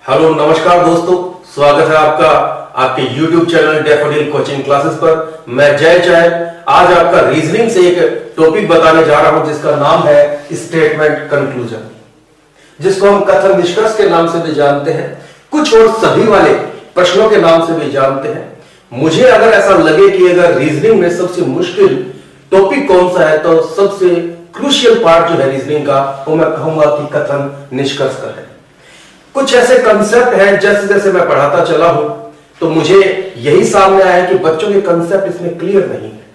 Hello नमस्कार दोस्तों, स्वागत है आपका आपके YouTube channel daffodil coaching classes पर। मैं जय चाय आज आपका रीजनिंग से एक टॉपिक बताने जा रहा हूं जिसका नाम है स्टेटमेंट कंक्लूजन, जिसको हम कथन निष्कर्ष के नाम से भी जानते हैं, कुछ और सभी वाले प्रश्नों के नाम से भी जानते हैं। मुझे अगर ऐसा लगे कि अगर रीजनिंग में सबसे मुश्किल टॉपिक कौन सा है तो सबसे क्रूशियल पार्ट जो है रीजनिंग का वो मैं कहूंगा कि कथन निष्कर्ष का है। कुछ ऐसे कंसेप्ट हैं जैसे जैसे मैं पढ़ाता चला हूं तो मुझे यही सामने आया है कि बच्चों के कंसेप्ट इसमें क्लियर नहीं है।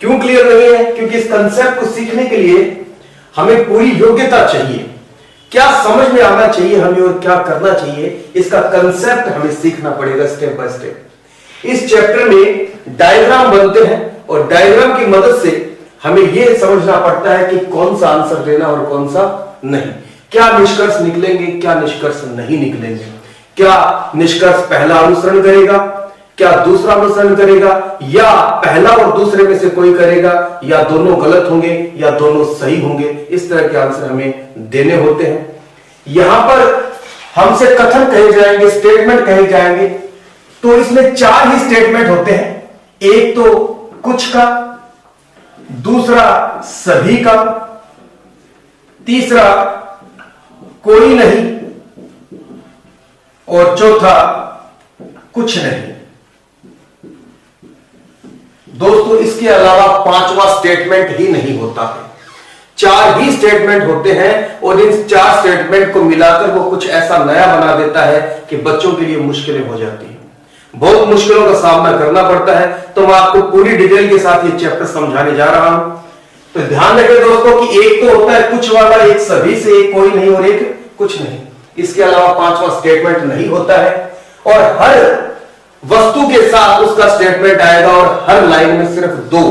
क्यों क्लियर नहीं है? क्योंकि इस कंसेप्ट को सीखने के लिए हमें पूरी योग्यता चाहिए। क्या समझ में आना चाहिए हमें और क्या करना चाहिए, इसका कंसेप्ट हमें सीखना पड़ेगा स्टेप बाय स्टेप। इस चैप्टर में डायग्राम बनते हैं और डायग्राम की मदद से हमें यह समझना पड़ता है कि कौन सा आंसर देना और कौन सा नहीं, क्या निष्कर्ष निकलेंगे, क्या निष्कर्ष नहीं निकलेंगे, क्या निष्कर्ष पहला अनुसरण करेगा, क्या दूसरा अनुसरण करेगा, या पहला और दूसरे में से कोई करेगा, या दोनों गलत होंगे या दोनों सही होंगे। इस तरह के आंसर हमें देने होते हैं। यहां पर हमसे कथन कहे जाएंगे, स्टेटमेंट कहे जाएंगे, तो इसमें 4 ही स्टेटमेंट होते हैं। एक तो कुछ का, दूसरा सभी का, तीसरा कोई नहीं और चौथा कुछ नहीं। दोस्तों इसके अलावा 5वां स्टेटमेंट ही नहीं होता है। 4 ही स्टेटमेंट होते हैं और इन 4 स्टेटमेंट को मिलाकर वो कुछ ऐसा नया बना देता है कि बच्चों के लिए मुश्किलें हो जाती हैं, बहुत मुश्किलों का सामना करना पड़ता है। तो मैं आपको पूरी डिटेल के साथ ये चैप्टर समझाने जा रहा हूं। तो ध्यान रखें दोस्तों कि एक तो होता है कुछ वाला, एक सभी से, एक कोई नहीं और एक कुछ नहीं। इसके अलावा 5वां स्टेटमेंट नहीं होता है और हर वस्तु के साथ उसका स्टेटमेंट आएगा और हर लाइन में सिर्फ 2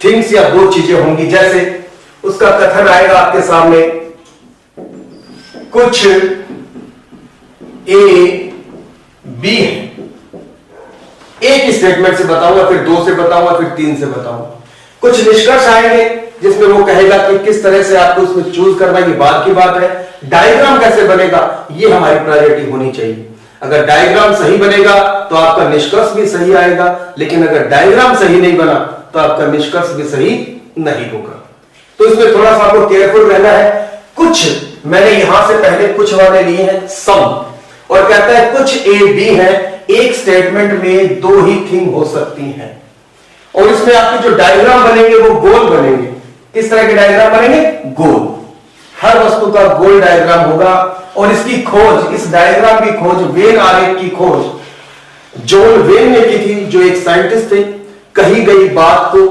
थिंग्स या 2 चीजें होंगी। जैसे उसका कथन आएगा आपके सामने, कुछ ए बी है। एक स्टेटमेंट से बताऊंगा, फिर 2 से बताऊंगा, फिर 3 से बताऊंगा। कुछ निष्कर्ष आएंगे जिसमें वो कहेगा कि किस तरह से आपको उसमें चूज करना, ये बात की बात है। डायग्राम कैसे बनेगा ये हमारी प्रायोरिटी होनी चाहिए। अगर डायग्राम सही बनेगा तो आपका निष्कर्ष भी सही आएगा, लेकिन अगर डायग्राम सही नहीं बना तो आपका निष्कर्ष भी सही नहीं होगा। तो इसमें थोड़ा सा आपको केयरफुल रहना है। कुछ मैंने यहां से पहले कुछ वाले लिए हैं सम, और कहता है कुछ ए बी है, एक स्टेटमेंट में 2 ही थिंग हो सकती हैं। और इसमें आपके जो डायग्राम बनेंगे वो गोल बनेंगे। किस तरह के डायग्राम बनेंगे? गोल। हर वस्तु का गोल डायग्राम होगा और इसकी खोज, इस डायग्राम की खोज, वेन आरेख की खोज जॉन वेन ने की थी, जो एक साइंटिस्ट थे। कही गई बात को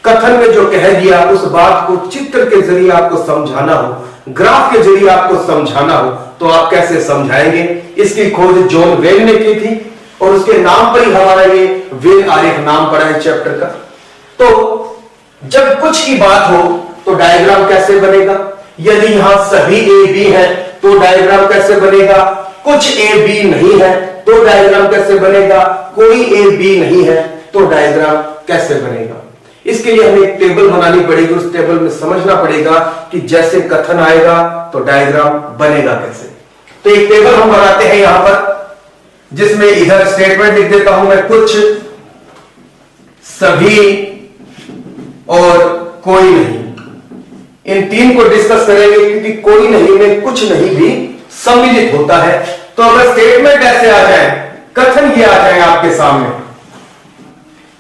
कथन में जो कह दिया उस बात को चित्र के जरिए आपको समझाना हो, ग्राफ के जरिए आपको समझाना हो, तो आप कैसे समझाएंगे? इसकी खोज जॉन वेन ने की थी और उसके नाम पर ही हमारा ये वेन आरेख नाम पड़ा है चैप्टर का। तो जब कुछ की बात हो तो डायग्राम कैसे बनेगा? यदि यहां सभी ए बी है तो डायग्राम कैसे बनेगा? कुछ ए बी नहीं है तो डायग्राम कैसे बनेगा? कोई ए बी नहीं है तो डायग्राम कैसे बनेगा? इसके लिए हमें एक टेबल बनानी पड़ेगी। उस टेबल में समझना पड़ेगा कि जैसे कथन आएगा तो डायग्राम बनेगा कैसे। तो एक टेबल हम बनाते हैं यहां पर, जिसमें इधर स्टेटमेंट लिख देता हूं मैं, कुछ, सभी और कोई नहीं। इन 3 को डिस्कस करेंगे क्योंकि कोई नहीं में कुछ नहीं भी सम्मिलित होता है। तो अगर स्टेटमेंट ऐसे आ जाए, कथन ये आ जाए आपके सामने,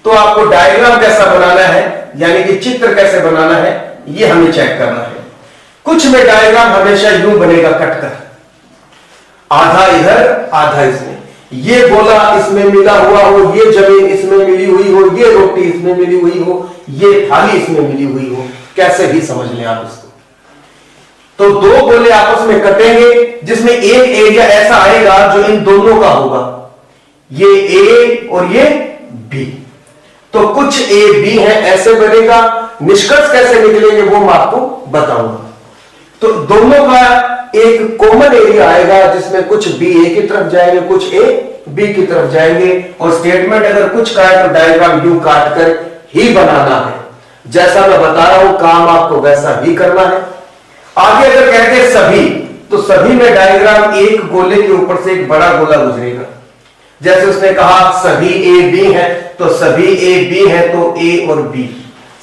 तो आपको डायग्राम कैसा बनाना है, यानी कि चित्र कैसे बनाना है, ये हमें चेक करना है। कुछ में डायग्राम हमेशा यूं बनेगा, कटकर, आधा इधर आधा इसमें, ये गोला इसमें मिला हुआ हो, ये जमीन इसमें मिली हुई हो, ये रोटी इसमें मिली हुई हो, ये थाली इसमें मिली हुई हो। कैसे भी समझ लें आप इसको। तो 2 गोले आपस में कटेंगे जिसमें एक एरिया ऐसा आएगा जो इन दोनों का होगा, ये ए और ये बी। तो कुछ ए बी है, ऐसे बनेगा। निष्कर्ष कैसे निकलेंगे वो मैं आपको बताऊंगा। तो दोनों का एक कॉमन एरिया आएगा जिसमें कुछ बी ए की तरफ जाएंगे, कुछ ए बी की तरफ जाएंगे। और स्टेटमेंट अगर कुछ का है तो डायग्राम यूं काटकर ही बनाना है। जैसा मैं बता रहा हूं काम आपको वैसा ही करना है। आगे अगर कहते हैं सभी, तो सभी में डायग्राम एक गोले के ऊपर से एक बड़ा गोला गुजरेगा। जैसे उसने कहा सभी ए बी है, तो सभी ए बी है तो ए और बी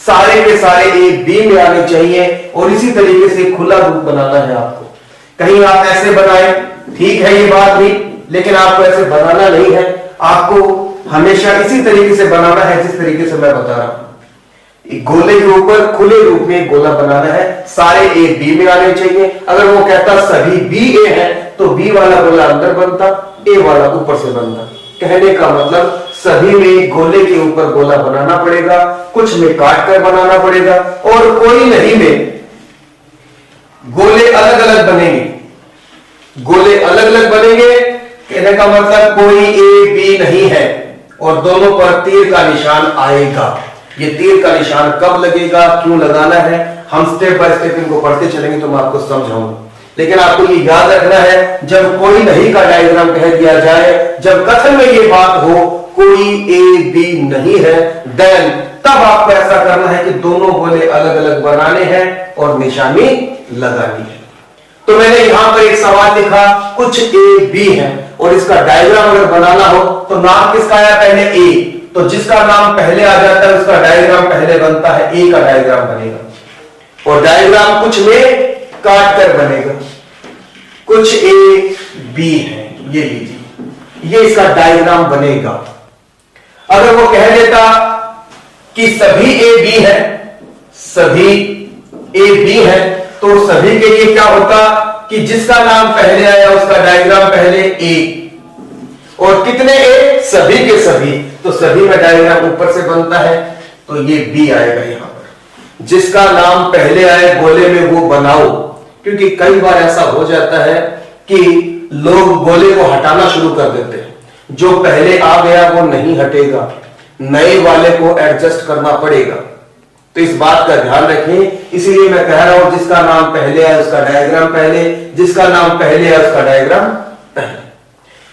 सारे के सारे ए बी में आने चाहिए। और इसी तरीके से खुला रूप बनाना है आपको। कहीं आप ऐसे बनाए, ठीक है ये बात भी, लेकिन आपको ऐसे बनाना नहीं है, आपको हमेशा इसी तरीके से बनाना है जिस तरीके से मैं बता रहा हूं। गोले के ऊपर खुले रूप में गोला बनाना है, सारे ए बी में आने चाहिए। अगर वो कहता सभी बी ए है तो बी वाला गोला अंदर बनता, ए वाला ऊपर से बनता। कहने का मतलब सभी में गोले के ऊपर गोला बनाना पड़ेगा, कुछ में काट कर बनाना पड़ेगा, और कोई नहीं में गोले अलग अलग बनेंगे। गोले अलग अलग बनेंगे कहने का मतलब कोई ए बी नहीं है और दोनों पर तीर का निशान आएगा। ये तीर का निशान कब लगेगा, क्यों लगाना है, हम स्टेप बाय स्टेप इनको पढ़ते चलेंगे तो मैं आपको समझाऊंगा। लेकिन आपको ये याद रखना है, जब कोई नहीं का डायग्राम कह दिया जाए, जब कथन में ये बात हो कोई ए बी नहीं है, देन तब आपको ऐसा करना है कि दोनों गोले अलग अलग बनाने हैं और निशानी लगानी है। तो मैंने यहां पर एक सवाल लिखा, कुछ ए बी है और इसका डायग्राम अगर बनाना हो तो नाम किसका आया पहले ए, तो जिसका नाम पहले आ जाता है उसका डायग्राम पहले बनता है, ए का डायग्राम बनेगा। और डायग्राम कुछ में काट कर बनेगा। कुछ ए बी है, ये लीजिए, ये इसका डायग्राम बनेगा। अगर वो कह देता कि सभी ए बी है, सभी ए बी है, तो सभी के लिए क्या होता कि जिसका नाम पहले आया उसका डायग्राम पहले ए, और कितने ए, सभी के सभी, तो सभी में डायग्राम ऊपर से बनता है, तो ये बी आएगा यहां पर। जिसका नाम पहले आए गोले में वो बनाओ, क्योंकि कई बार ऐसा हो जाता है कि लोग गोले को हटाना शुरू कर देते हैं, जो पहले आ गया वो नहीं हटेगा, नए वाले को एडजस्ट करना पड़ेगा। तो इस बात का ध्यान रखें, इसीलिए मैं कह रहा हूं जिसका नाम पहले है उसका डायग्राम पहले, जिसका नाम पहले है उसका डायग्राम पहले।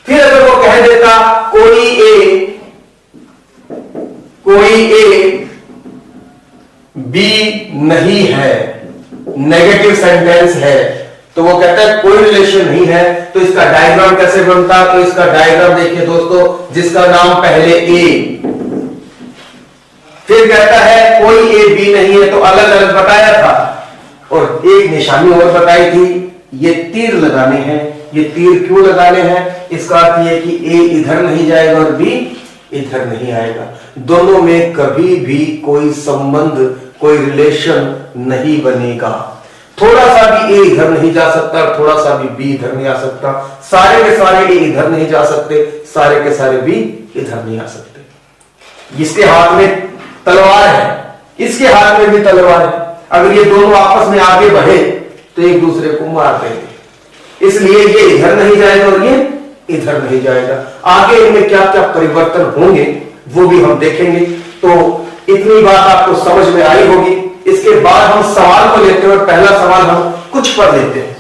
फिर अगर वो कह देता कोई ए बी नहीं है, नेगेटिव सेंटेंस है, तो वो कहता है कोई रिलेशन नहीं है, तो इसका डायग्राम कैसे बनता, तो इसका डायग्राम देखिए दोस्तों, जिसका नाम पहले ए, फिर कहता है कोई ए बी नहीं है, तो अलग अलग बताया था और एक निशानी और बताई थी, ये तीर लगाने हैं। ये तीर क्यों लगाने हैं, इसका अर्थ ये कि ए इधर नहीं जाएगा और बी इधर नहीं आएगा, दोनों में कभी भी कोई संबंध, कोई रिलेशन नहीं बनेगा। थोड़ा सा भी ए इधर नहीं जा सकता, थोड़ा सा भी बी इधर नहीं आ सकता, सारे के सारे ए इधर नहीं जा सकते, सारे के सारे बी इधर नहीं आ सकते। इसके हाथ में तलवार है, इसके हाथ में भी तलवार है, अगर ये दोनों आपस में आगे बढ़े तो एक दूसरे को मार देंगे, इसलिए ये इधर नहीं जाएगा और ये इधर नहीं जाएगा। आगे इनमें क्या क्या परिवर्तन होंगे वो भी हम देखेंगे। तो इतनी बात आपको समझ में आई होगी। इसके बाद हम सवाल को लेते हैं और पहला सवाल हम कुछ पर लेते हैं।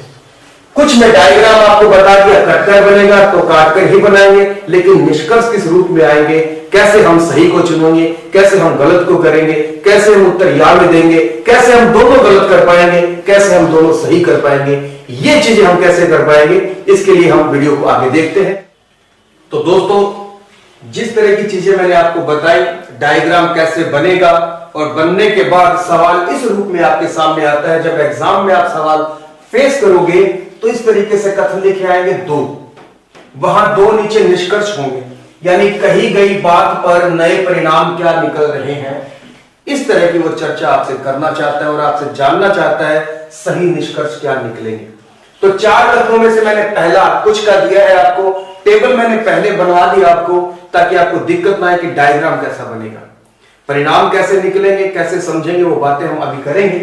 कुछ में डायग्राम आपको बता दिया कटकर बनेगा तो काटकर ही बनाएंगे, लेकिन निष्कर्ष किस रूप में आएंगे, कैसे हम सही को चुनेंगे, कैसे हम गलत को करेंगे, कैसे हम उत्तर या में देंगे, कैसे हम दोनों गलत कर पाएंगे, कैसे हम दोनों सही कर पाएंगे, ये चीजें हम कैसे कर पाएंगे, इसके लिए हम वीडियो को आगे देखते हैं। तो दोस्तों, जिस तरह की चीजें मैंने आपको बताई, डायग्राम कैसे बनेगा और बनने के बाद सवाल इस रूप में आपके सामने आता है। जब एग्जाम में आप सवाल फेस करोगे तो इस तरीके से कथन लिखे आएंगे दो, वहां दो नीचे निष्कर्ष होंगे, यानी कही गई बात पर नए परिणाम क्या निकल रहे हैं, इस तरह की वो चर्चा आपसे करना चाहता है और आपसे जानना चाहता है सही निष्कर्ष क्या निकलेंगे। तो चार कथनों में से मैंने पहला कुछ का दिया है आपको, टेबल मैंने पहले बनवा दिया आपको, ताकि आपको दिक्कत ना आए कि डायग्राम कैसा बनेगा, परिणाम कैसे निकलेंगे, कैसे समझेंगे, वो बातें हम अभी करेंगे।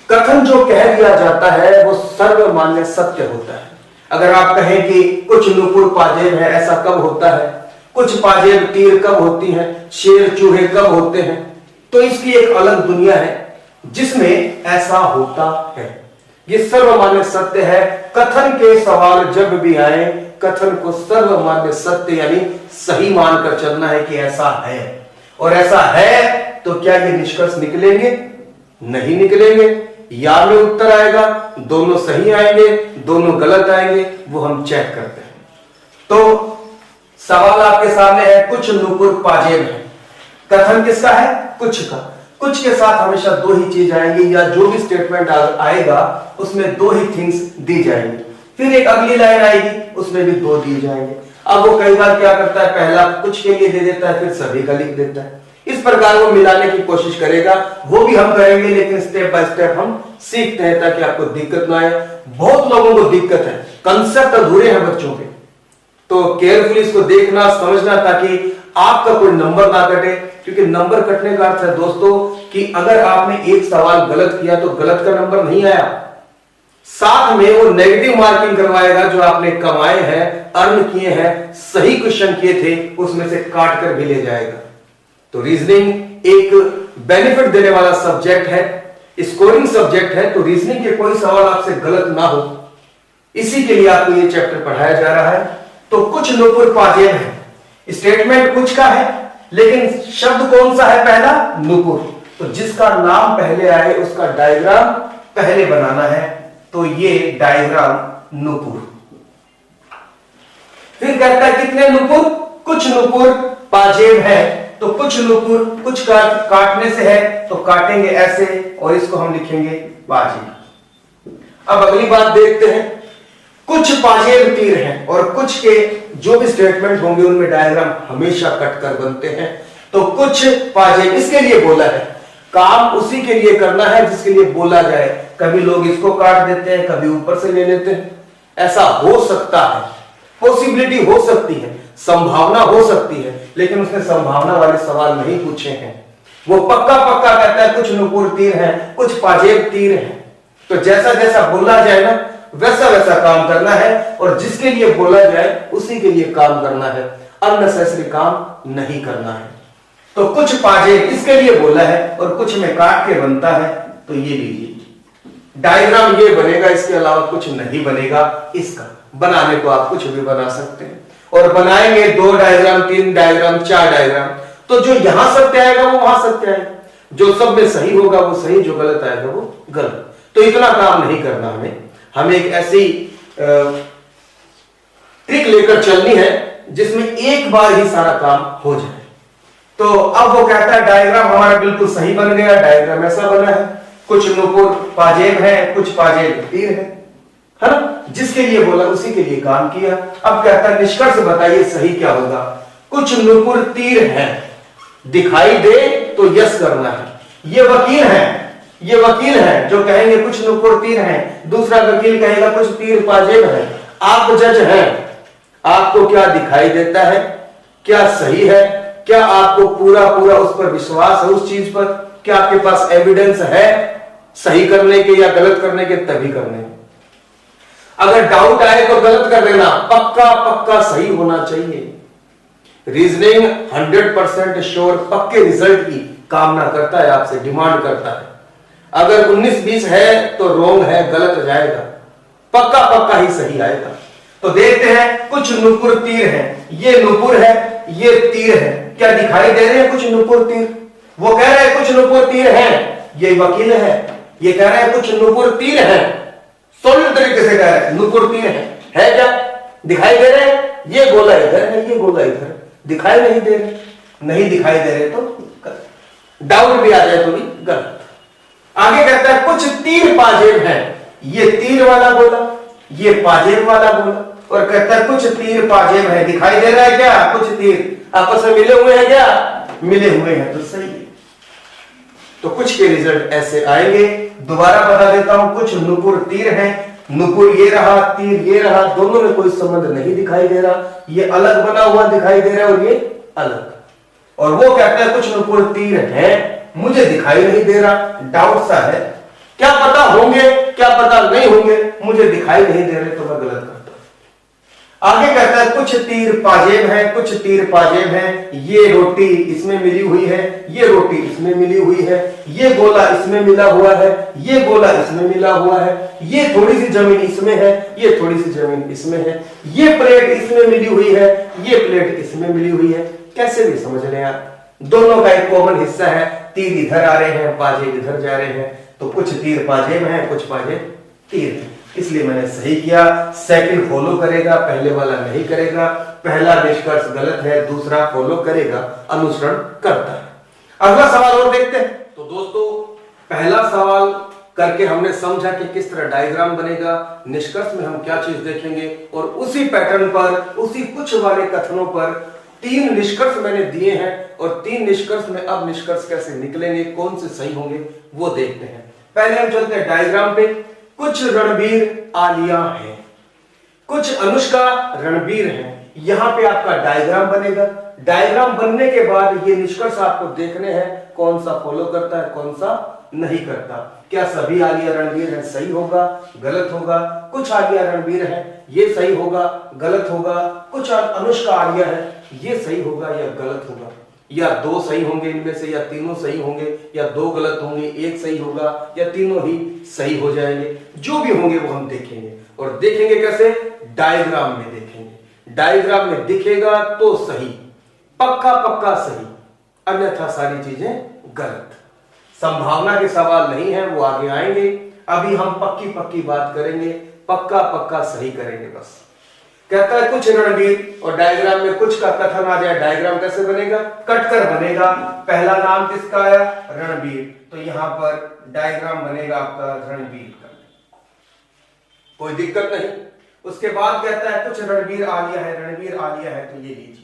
कथन जो कह दिया जाता है वो सर्वमान्य सत्य होता है। अगर आप कहें कि कुछ नुपुर पाजेब है, ऐसा कब होता है, कुछ पाजेब तीर कब होती हैं, शेर चूहे कब होते हैं, तो इसकी एक अलग दुनिया है जिसमें ऐसा होता है। ये सर्वमान्य सत्य है। कथन के सवाल जब भी आए, कथन को सर्वमान्य सत्य यानी सही मानकर चलना है कि ऐसा है, और ऐसा है तो क्या ये निष्कर्ष निकलेंगे, नहीं निकलेंगे, या में उत्तर आएगा, दोनों सही आएंगे, दोनों गलत आएंगे, वो हम चेक करते हैं। तो सवाल आपके सामने है, कुछ नुपुर पाजेब है। कथन किसका है? कुछ का। कुछ के साथ हमेशा दो ही चीज आएंगी, या जो भी स्टेटमेंट आएगा उसमें दो ही थिंग्स दी जाएंगी। फिर एक अगली लाइन आएगी, उसमें भी दो दी जाएंगे। अब वो कई बार क्या करता है, पहला कुछ के लिए दे देता है, फिर सभी का लिख देता है। इस प्रकार वो मिलाने की कोशिश करेगा, वो भी हम करेंगे, लेकिन स्टेप बाय स्टेप हम सीखते हैं ताकि आपको दिक्कत ना आए। बहुत लोगों को दिक्कत है, कंसेप्ट अधूरे हैं बच्चों के, तो केयरफुली इसको देखना समझना ताकि आपका कोई नंबर ना कटे। क्योंकि नंबर कटने का अर्थ है दोस्तों कि अगर आपने एक सवाल गलत किया तो गलत का नंबर नहीं आया, साथ में वो नेगेटिव मार्किंग करवाएगा जो आपने कमाए हैं, अर्न किए हैं, सही क्वेश्चन किए थे, उसमें से काट कर भी ले जाएगा। तो रीजनिंग एक बेनिफिट देने वाला सब्जेक्ट है, स्कोरिंग सब्जेक्ट है। तो रीजनिंग के कोई सवाल आपसे गलत ना हो, इसी के लिए आपको ये चैप्टर पढ़ाया जा रहा है। तो कुछ नुपुर पाजेब है, स्टेटमेंट कुछ का है, लेकिन शब्द कौन सा है? पहला नुपुर। तो जिसका नाम पहले आए उसका डायग्राम पहले बनाना है। तो ये डायग्राम नुपुर। फिर कहता है कितने नुपुर? कुछ नुपुर पाजेब है। तो कुछ नुपुर, कुछ काटने से है तो काटेंगे ऐसे, और इसको हम लिखेंगे पाजेब। अब अगली बात देखते हैं, कुछ पाजेब तीर हैं और कुछ के जो भी स्टेटमेंट होंगे उनमें डायग्राम हमेशा कट कर बनते हैं। तो कुछ पाजेब इसके लिए बोला है, काम उसी के लिए करना है जिसके लिए बोला जाए। कभी लोग इसको काट देते हैं, कभी ऊपर से ले लेते हैं, ऐसा हो सकता है, पॉसिबिलिटी हो सकती है, संभावना हो सकती है, लेकिन उसने संभावना वाले सवाल नहीं पूछे हैं। वो पक्का पक्का कहता है कुछ नुपुर तीर हैं, कुछ पाजेब तीर हैं। तो जैसा जैसा बोला जाए ना वैसा वैसा काम करना है, और जिसके लिए बोला जाए उसी के लिए काम करना है, अननेसेसरी काम नहीं करना है। तो कुछ पाजेब इसके लिए बोला है और कुछ में काट के बनता है। तो ये लीजिए डायग्राम ये बनेगा, इसके अलावा कुछ नहीं बनेगा। इसका बनाने को आप कुछ भी बना सकते हैं, और बनाएंगे 2 डायग्राम, 3 डायग्राम, 4 डायग्राम। तो जो यहां सत्य आएगा वो वहां सत्य आएगा, जो सब में सही होगा वो सही, जो गलत आएगा वो गलत। तो इतना काम नहीं करना हमें एक ऐसी ट्रिक लेकर चलनी है जिसमें एक बार ही सारा काम हो जाए। तो अब वो कहता है डायग्राम हमारा बिल्कुल सही बन गया। डायग्राम ऐसा बना है, कुछ नुपुर पाजेब है, कुछ पाजेब तीर है ना, जिसके लिए बोला उसी के लिए काम किया। अब कहता है निष्कर्ष बताइए सही क्या होगा। कुछ नुपुर तीर है, दिखाई दे तो यस करना है। ये वकील है जो कहेंगे कुछ नुपुर तीर हैं, दूसरा वकील कहेगा कुछ तीर पाजेब है। आप जज हैं, आपको क्या दिखाई देता है, क्या सही है, क्या आपको पूरा उस पर विश्वास है, उस चीज पर, क्या आपके पास एविडेंस है सही करने के या गलत करने के, तभी करने। अगर डाउट आए तो गलत कर देना, पक्का सही होना चाहिए। रीजनिंग 100% श्योर पक्के रिजल्ट की कामना करता है, आपसे डिमांड करता है। अगर 19-20 है तो रोंग है, गलत जाएगा, पक्का ही सही आएगा। तो देखते हैं, कुछ नुपुर तीर हैं, ये नुपुर है, ये तीर है। क्या दिखाई दे रहे हैं कुछ नुपुर तीर? वो कह रहे हैं कुछ नुपुर तीर हैं, ये वकील है, ये कह रहे हैं कुछ नुपुर तीर हैं, सोलिड तरीके से कह रहे हैं नुपुर तीर है क्या दिखाई दे रहे हैं? ये गोला इधर है, ये गोला इधर, दिखाई नहीं दे रहे, नहीं दिखाई दे रहे तो डाउट भी आ जाए तो भी गलत। आगे कहता है कुछ तीर पाजेब हैं, ये तीर वाला बोला, ये पाजेब वाला बोला, और कहता है कुछ तीर पाजेब है, दिखाई दे रहा है क्या? कुछ तीर आपस में मिले हुए हैं क्या? मिले हुए हैं, तो सही है। तो कुछ के रिजल्ट ऐसे आएंगे। दोबारा बता देता हूं, कुछ नुपुर तीर हैं, नुपुर ये रहा, तीर ये रहा, दोनों में कोई संबंध नहीं दिखाई दे रहा, ये अलग बना हुआ दिखाई दे रहा है और ये अलग। और वो कहता है कुछ नुपुर तीर हैं, मुझे दिखाई नहीं दे रहा, डाउट सा है, क्या पता होंगे क्या पता नहीं होंगे, मुझे दिखाई नहीं दे रहे, तो मैं गलत करता। आगे कहता है कुछ तीर पाजेब है, कुछ तीर पाजेब है, ये रोटी इसमें मिली हुई है, ये रोटी इसमें मिली हुई है, ये गोला इसमें मिला हुआ है, ये गोला इसमें मिला हुआ है, ये थोड़ी सी जमीन इसमें है, ये थोड़ी सी जमीन इसमें है, ये प्लेट इसमें मिली हुई है, ये प्लेट इसमें मिली हुई है। कैसे भी समझ लें आप, दोनों का एक कॉमन हिस्सा है, तीर इधर आ रहे हैं, पाजेब इधर जा रहे हैं, तो कुछ तीर पाजे में है, कुछ पाजे तीर में, इसलिए मैंने सही किया। सेकंड फॉलो करेगा, पहले वाला नहीं करेगा। पहला निष्कर्ष गलत है, दूसरा फॉलो करेगा, अनुसरण करता है। अगला सवाल और देखते हैं। तो दोस्तों पहला सवाल करके हमने समझा कि किस तरह डायग्राम बनेगा, निष्कर्ष में हम क्या चीज देखेंगे, और उसी पैटर्न पर, उसी कुछ वाले कथनों पर 3 निष्कर्ष मैंने दिए हैं, और 3 निष्कर्ष में अब निष्कर्ष कैसे निकलेंगे, कौन से सही होंगे वो देखते हैं। पहले हम चलते हैं डायग्राम पे। कुछ रणबीर आलिया हैं, कुछ अनुष्का रणबीर हैं। यहां पे आपका डायग्राम बनेगा। डायग्राम बनने के बाद ये निष्कर्ष आपको देखने हैं, कौन सा फॉलो करता है, कौन सा नहीं करता। क्या सभी आलिया रणबीर हैं, सही होगा, गलत होगा। कुछ आलिया रणबीर हैं, ये सही होगा, गलत होगा। कुछ अनुष्का आलिया है, ये सही होगा या गलत होगा, या 2 सही होंगे इनमें से, या तीनों सही होंगे, या 2 गलत होंगे, 1 सही होगा, या तीनों ही सही हो जाएंगे। जो भी होंगे वो हम देखेंगे, और देखेंगे कैसे, डायग्राम में देखेंगे। डायग्राम में दिखेगा तो सही, पक्का पक्का सही, अन्यथा सारी चीजें गलत। संभावना के सवाल नहीं है, वो आगे आएंगे। अभी हम पक्की पक्की बात करेंगे, पक्का पक्का सही करेंगे बस। कहता है कुछ रणबीर, और डायग्राम में कुछ का कथन आ जाए। डायग्राम कैसे बनेगा, कटकर बनेगा। पहला नाम किसका आया, रणबीर, तो यहां पर डायग्राम बनेगा आपका रणबीर का, कोई दिक्कत नहीं। उसके बाद कहता है कुछ रणबीर आलिया है, रणबीर आलिया है, तो ये लीजिए।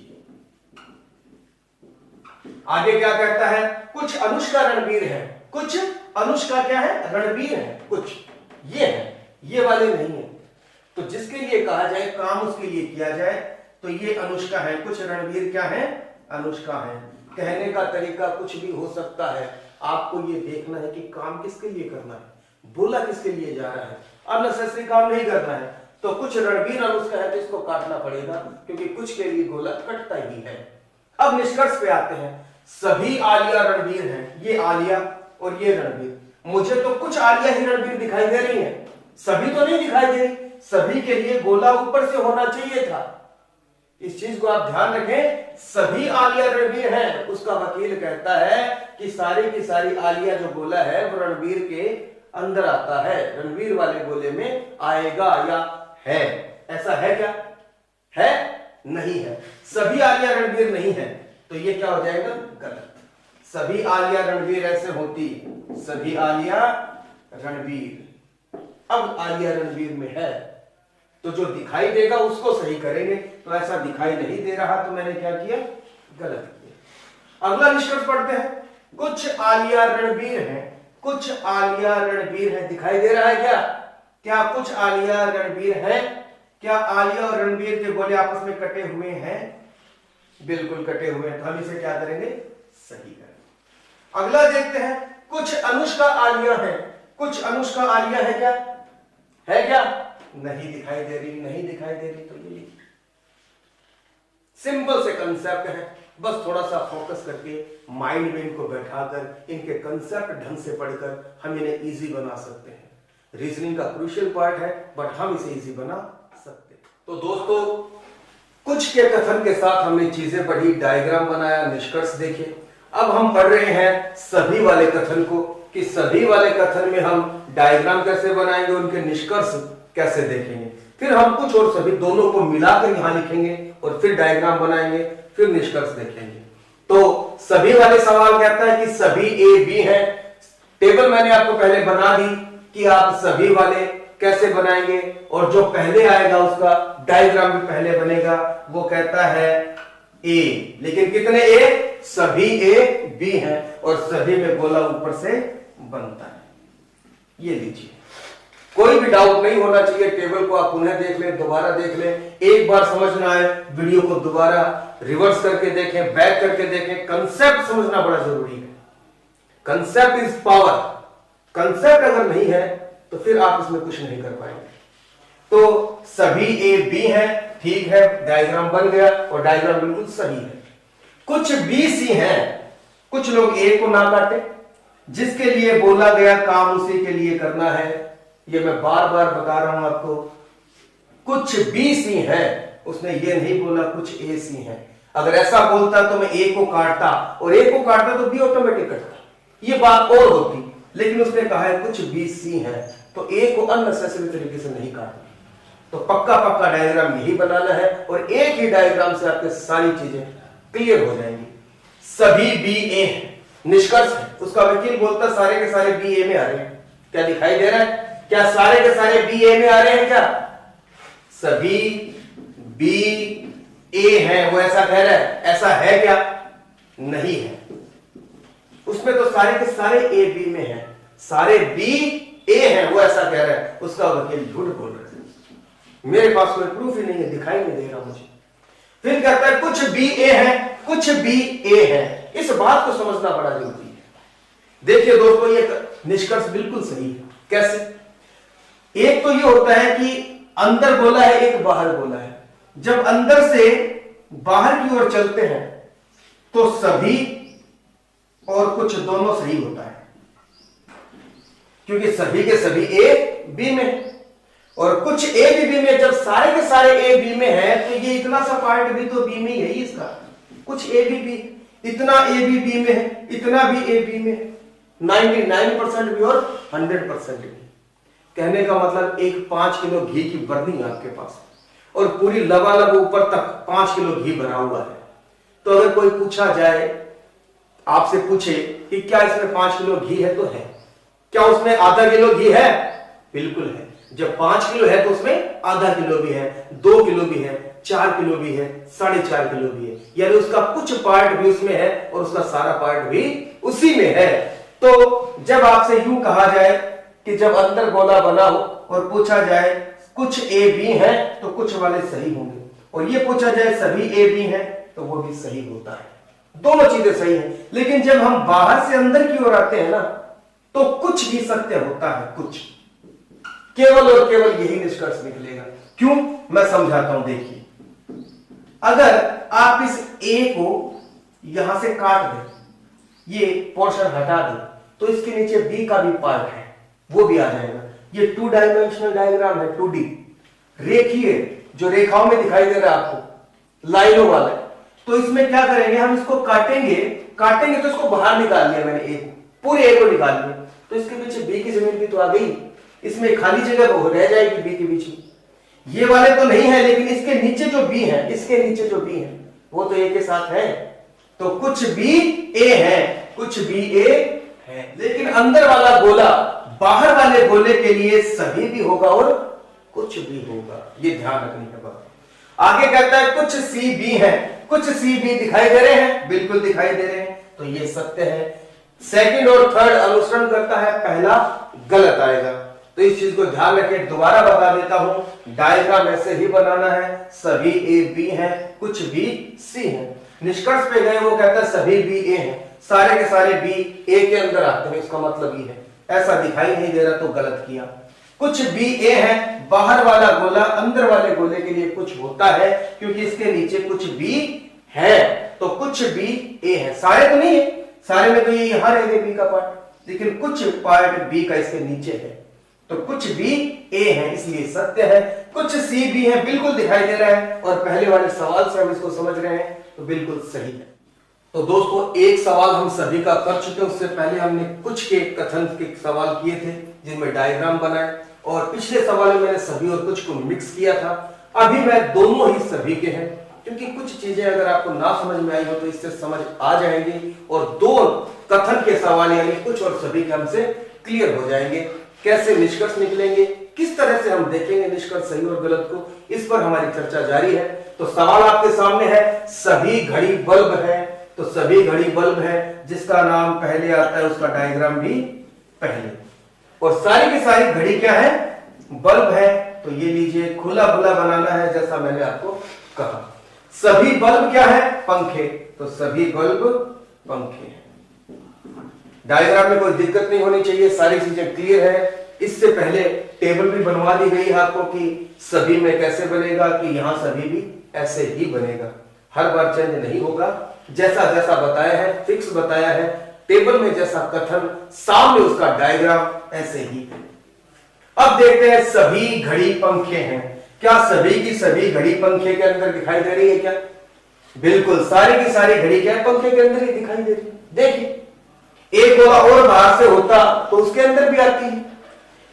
आगे क्या कहता है, कुछ अनुष्का रणबीर है, कुछ अनुष्का क्या है, रणबीर है, कुछ ये है, ये वाले नहीं है। तो जिसके लिए कहा जाए, काम उसके लिए किया जाए, तो ये अनुष्का है, कुछ रणबीर क्या है, अनुष्का है। कहने का तरीका कुछ भी हो सकता है, आपको ये देखना है कि काम किसके लिए करना है, बोला किसके लिए जा रहा है। अननेसेसरी काम नहीं करना है। तो कुछ रणबीर अनुष्का है तो इसको काटना पड़ेगा, क्योंकि कुछ के लिए गोला कटता ही है। अब निष्कर्ष पे आते हैं। सभी आलिया रणबीर हैं, ये आलिया और ये रणबीर। मुझे तो कुछ आलिया ही रणबीर दिखाई दे रही है, सभी तो नहीं दिखाई दे रही। सभी के लिए गोला ऊपर से होना चाहिए था, इस चीज को आप ध्यान रखें। सभी आलिया रणबीर हैं, उसका वकील कहता है कि सारी की सारी आलिया जो गोला है वो रणबीर के अंदर आता है, रणबीर वाले गोले में आएगा, या है, ऐसा है क्या, है नहीं है। सभी आलिया रणबीर नहीं है, तो ये क्या हो जाएगा, गलत। सभी आलिया रणबीर ऐसे होती, सभी आलिया रणबीर। अब आलिया रणबीर में है, तो जो दिखाई देगा उसको सही करेंगे। तो ऐसा दिखाई नहीं दे रहा, तो मैंने क्या किया, गलत किया। अगला निष्कर्ष पढ़ते हैं। कुछ आलिया रणबीर हैं, कुछ आलिया रणबीर है, दिखाई दे रहा है क्या, क्या कुछ आलिया रणबीर है, क्या आलिया और रणबीर के गोले आपस में कटे हुए हैं, बिल्कुल कटे हुए हैं। तो हम इसे क्या करेंगे, सही करेंगे। अगला देखते हैं। कुछ अनुष्का आलिया है, कुछ अनुष्का आलिया है क्या, है क्या, नहीं दिखाई दे रही, नहीं दिखाई दे रही, तो ये सिंपल से कंसेप्ट है, बस थोड़ा सा फोकस करके माइंड में इनको बैठाकर इनके कंसेप्ट ढंग से पढ़कर हम इन्हें इजी बना सकते हैं। रीजनिंग का क्रूशियल पार्ट है, बट हम इसे इजी बना सकते हैं। तो दोस्तों कुछ के कथन के साथ हमने चीजें पढ़ी, डायग्राम बनाया, निष्कर्ष देखे। अब हम पढ़ रहे हैं सभी वाले कथन को, कि सभी वाले कथन में हम डायग्राम कैसे बनाएंगे, उनके निष्कर्ष कैसे देखेंगे। फिर हम कुछ और सभी दोनों को मिलाकर यहां लिखेंगे, और फिर डायग्राम बनाएंगे, फिर निष्कर्ष देखेंगे। तो सभी वाले सवाल कहता है कि सभी ए बी है। टेबल मैंने आपको पहले बना दी कि आप सभी वाले कैसे बनाएंगे, और जो पहले आएगा उसका डायग्राम भी पहले बनेगा। वो कहता है ए, लेकिन कितने ए, सभी ए बी हैं, और सभी में गोला ऊपर से बनता है। ये लीजिए, कोई भी डाउट नहीं होना चाहिए। टेबल को आप पुनः देख लें, दोबारा देख लें, एक बार समझ ना आए वीडियो को दोबारा रिवर्स करके देखें, बैक करके देखें। कंसेप्ट समझना बड़ा जरूरी है। Concept is power. कंसेप्ट अगर नहीं है तो फिर आप इसमें कुछ नहीं कर पाएंगे। तो सभी ए बी है, ठीक है, डायग्राम बन गया, और डायग्राम बिल्कुल सही है। कुछ बी सी हैं, कुछ लोग ए को ना काटे, जिसके लिए बोला गया काम उसी के लिए करना है। ये मैं बार बार बता रहा हूं आपको। कुछ बी सी है, उसने ये नहीं बोला कुछ ए सी है। अगर ऐसा बोलता तो मैं ए को काटता, और ए को काटता तो बी ऑटोमेटिक कटता, ये बात और होती। लेकिन उसने कहा है कुछ बी सी है, तो ए को अननेसेसरी तरीके से नहीं काटना। तो पक्का पक्का डायग्राम यही बनाना है और एक ही डायग्राम से आपके सारी चीजें क्लियर हो जाएंगी। सभी बी ए निष्कर्ष है, उसका वकील बोलता है सारे के सारे बी ए में आ रहे हैं। क्या दिखाई दे रहा है? क्या सारे के सारे बी ए में आ रहे हैं? क्या सभी बी ए है? वो ऐसा कह रहा है, ऐसा है क्या? नहीं है। उसमें तो सारे के सारे ए बी में है, सारे बी ए है, वो ऐसा कह रहा है। उसका वकील झूठ बोल रहा है, मेरे पास कोई प्रूफ ही नहीं है, दिखाई नहीं दे रहा मुझे। फिर कहता है कुछ बी ए है, कुछ बी ए है। इस बात को समझना बड़ा जरूरी है। देखिए दोस्तों, ये निष्कर्ष बिल्कुल सही है। कैसे? एक तो ये होता है कि अंदर गोला है, एक बाहर गोला है। जब अंदर से बाहर की ओर चलते हैं तो सभी और कुछ दोनों सही होता है, क्योंकि सभी के सभी ए बी में और कुछ ए भी बी में। जब सारे के सारे ए बी में है तो ये इतना सा पार्ट भी तो बी में ही है इसका। कुछ ए बी बी, इतना ए बी बी में है, इतना भी ए बी में, 99% भी और 100% भी। कहने का मतलब एक 5 किलो घी की बर्नी है आपके पास और पूरी लबालब ऊपर तक 5 किलो घी भरा हुआ है। तो अगर कोई पूछा जाए, आपसे पूछे कि क्या इसमें 5 किलो घी है, तो है। क्या उसमें आधा किलो घी है? बिल्कुल है। जब 5 किलो है तो उसमें आधा किलो भी है, 2 किलो भी है, 4 किलो भी है, 4.5 किलो भी है। यानी उसका कुछ पार्ट भी उसमें है और उसका सारा पार्ट भी उसी में है। तो जब आपसे यूं कहा जाए कि जब अंदर गोला बना हो और पूछा जाए कुछ ए बी है, तो कुछ वाले सही होंगे, और ये पूछा जाए सभी ए बी है, तो वो भी सही होता है। दोनों चीजें सही हैं। लेकिन जब हम बाहर से अंदर की ओर आते हैं ना, तो कुछ भी सत्य होता है, कुछ, केवल और केवल यही निष्कर्ष निकलेगा। क्यों? मैं समझाता हूं। देखिए, अगर आप इस ए को यहां से काट दें, ये पोर्शन हटा दें, तो इसके नीचे बी का भी पार्ट है, वो भी आ जाएगा। ये 2 डायमेंशनल डायग्राम है, 2D रेखीय, जो रेखाओं में दिखाई दे रहा है आपको, लाइनों वाला। तो इसमें क्या करेंगे, हम इसको काटेंगे तो इसको बाहर निकाल लिया मैंने, ए पूरे ए को निकाल लिया, तो इसके पीछे बी की जमीन भी तो आ गई। इसमें खाली जगह वो रह जाएगी बी के बीच में। ये वाले तो नहीं है, लेकिन इसके नीचे जो बी है, इसके नीचे जो बी है, वो तो ए के साथ है। तो कुछ बी ए है, कुछ बी ए है। लेकिन अंदर वाला गोला बाहर वाले गोले के लिए सभी भी होगा और कुछ भी होगा, ये ध्यान रखने की बात। आगे कहता है कुछ सी बी है, कुछ सी बी दिखाई दे रहे हैं, बिल्कुल दिखाई दे रहे हैं, तो ये सत्य है। सेकंड और थर्ड अनुसरण करता है, पहला गलत आएगा। तो इस चीज को ध्यान रखें। दोबारा बता देता हूं, डायग्राम ऐसे ही बनाना है, सभी ए बी है, कुछ बी सी है। निष्कर्ष पे गए, वो कहता है सभी बी ए है, सारे के सारे बी ए के अंदर आते हैं, इसका मतलब ये है। ऐसा दिखाई नहीं दे रहा तो गलत किया। कुछ बी ए है, बाहर वाला गोला अंदर वाले गोले के लिए कुछ होता है, क्योंकि इसके नीचे कुछ बी है, तो कुछ बी ए है। सारे तो नहीं है, सारे में तो ये यहां रहेगा बी का पार्ट, लेकिन कुछ पार्ट बी का इसके नीचे है, तो कुछ बी ए है, इसलिए सत्य है। कुछ सी बी है, बिल्कुल दिखाई दे रहा है, और पहले वाले सवाल से हम इसको समझ रहे हैं, तो बिल्कुल सही है। तो दोस्तों, एक सवाल हम सभी का कर चुके हैं, उससे पहले हमने कुछ के कथन के सवाल किए थे जिनमें डायग्राम बनाए, और पिछले सवाल में मैंने सभी और कुछ को मिक्स किया था। अभी मैं दोनों ही सभी के हैं, क्योंकि कुछ चीजें अगर आपको ना समझ में आई हो तो इससे समझ आ जाएंगी, और 2 कथन के सवाल यानी कुछ और सभी के हमसे क्लियर हो जाएंगे। कैसे निष्कर्ष निकलेंगे, किस तरह से हम देखेंगे निष्कर्ष सही और गलत को, इस पर हमारी चर्चा जारी है। तो सवाल आपके सामने है, सभी घड़ी बल्ब है, तो सभी घड़ी बल्ब है, जिसका नाम पहले आता है उसका डायग्राम भी पहले, और सारी की सारी घड़ी क्या है, बल्ब है। तो ये लीजिए, खुला खुला बनाना है जैसा मैंने आपको कहा। सभी बल्ब क्या है, पंखे, तो सभी बल्ब पंखे हैं। डायग्राम में कोई दिक्कत नहीं होनी चाहिए, सारी चीजें क्लियर है। इससे पहले टेबल भी बनवा दी गई है आपको कि सभी में कैसे बनेगा, कि यहां सभी भी ऐसे ही बनेगा, हर बार चेंज नहीं होगा। जैसा जैसा बताया है, फिक्स बताया है, टेबल में जैसा कथन, सामने उसका डायग्राम ऐसे ही। अब देखते हैं, सभी घड़ी पंखे हैं। क्या सभी की सभी घड़ी पंखे के अंदर दिखाई दे रही है? क्या बिल्कुल सारी की सारी घड़ी क्या है, पंखे के अंदर ही दिखाई दे रही है। देखिए, एक गोला और बाहर से होता तो उसके अंदर भी आती है।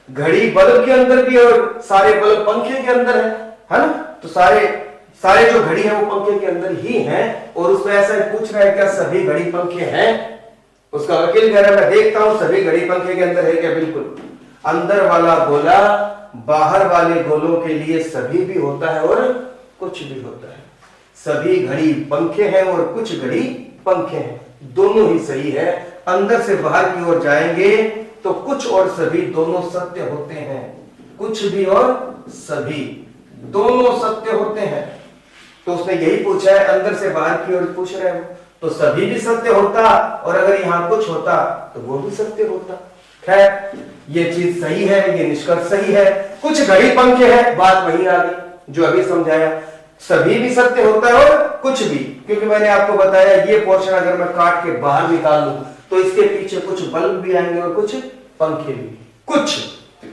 घड़ी बल्ब के अंदर भी और सारे बल्ब पंखे के अंदर है ना? तो सारे जो घड़ी है वो पंखे के अंदर ही हैं। और उसमें ऐसा पूछ रहा है क्या सभी घड़ी पंखे हैं? उसका वकील कह रहा है मैं देखता हूं सभी घड़ी पंखे के अंदर है क्या? बिल्कुल। अंदर वाला गोला बाहर वाले गोलों के लिए सभी भी होता है और कुछ भी होता है। सभी घड़ी पंखे हैं और कुछ घड़ी पंखे हैं, दोनों ही सही है। अंदर से बाहर की ओर जाएंगे तो कुछ और सभी दोनों सत्य होते हैं। कुछ भी और सभी दोनों सत्य होते हैं। तो उसने यही पूछा है, अंदर से बाहर की ओर पूछ रहे हो तो सभी भी सत्य होता और अगर यहां कुछ होता तो वो भी सत्य होता। खैर ये चीज सही है, ये निष्कर्ष सही है। कुछ घड़ी पंखे है, बात वही आ गई जो अभी समझाया। सभी भी सत्य होता है और कुछ भी, क्योंकि मैंने आपको बताया ये पोर्शन अगर मैं काट के बाहर निकाल लूं तो इसके पीछे कुछ बल्ब भी आएंगे और कुछ पंखे भी। कुछ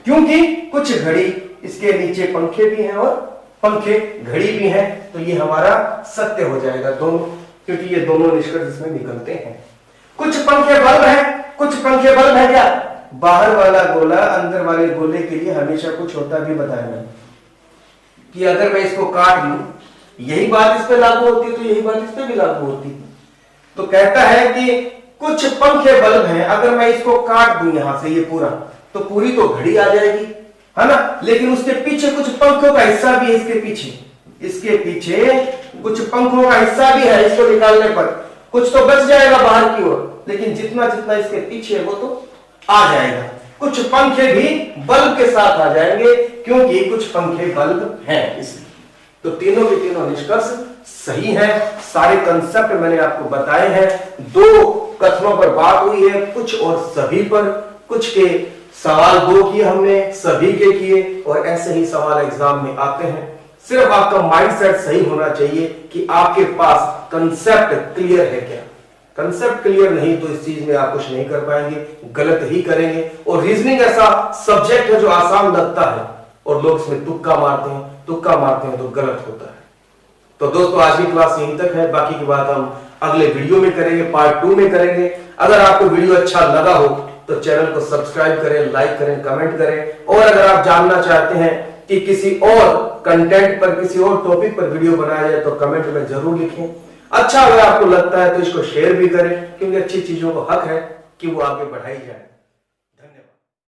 क्योंकि कुछ घड़ी इसके नीचे पंखे भी हैं और पंखे घड़ी भी हैं, तो ये हमारा सत्य हो जाएगा दोनों, क्योंकि ये दोनों निष्कर्ष इसमें निकलते हैं। कुछ पंखे बल्ब है, कुछ पंखे बल्ब है क्या? बाहर वाला गोला अंदर वाले गोले के लिए हमेशा कुछ होता भी बताया मैंने कि अगर मैं इसको काट लूं यही बात इस पे लागू होती है तो यही बात इस पे भी लागू होती है। तो कहता है कि कुछ पंखे बल्ब हैं, अगर मैं इसको काट दूं यहां से ये पूरा तो पूरी तो घड़ी आ जाएगी, है ना? लेकिन उसके पीछे कुछ पंखों का हिस्सा भी है। इसके पीछे कुछ पंखों का हिस्सा भी है। इसको निकालने पर कुछ तो बच जाएगा बाहर की ओर, लेकिन जितना जितना इसके पीछे है वो तो आ जाएगा। कुछ पंखे भी बल्ब के साथ आ जाएंगे क्योंकि कुछ पंखे बल्ब हैं इसलिए। तो तीनों के तीनों निष्कर्ष सही है। सारे कंसेप्ट मैंने आपको बताए हैं। दो कथनों पर बात हुई है, कुछ और सभी पर। कुछ के सवाल दो किए हमने, सभी के किए, और ऐसे ही सवाल एग्जाम में आते हैं। सिर्फ आपका माइंडसेट सही होना चाहिए कि आपके पास कंसेप्ट क्लियर है क्या। कंसेप्ट क्लियर नहीं तो इस चीज में आप कुछ नहीं कर पाएंगे, गलत ही करेंगे। और रीजनिंग ऐसा सब्जेक्ट है जो आसान लगता है और लोग इसमें तुक्का मारते हैं तो गलत होता है। तो दोस्तों आज की क्लास यहीं तक है, बाकी की बात हम अगले वीडियो में करेंगे, पार्ट 2 में करेंगे। अगर आपको वीडियो अच्छा लगा हो तो चैनल को सब्सक्राइब करें, लाइक करें, कमेंट करें। और अगर आप जानना चाहते हैं कि किसी और कंटेंट पर, किसी और टॉपिक पर वीडियो बनाया जाए तो कमेंट में जरूर लिखें। अच्छा अगर आपको लगता है तो इसको शेयर भी करें, क्योंकि अच्छी चीजों को हक है कि वो आगे बढ़ाई जाए।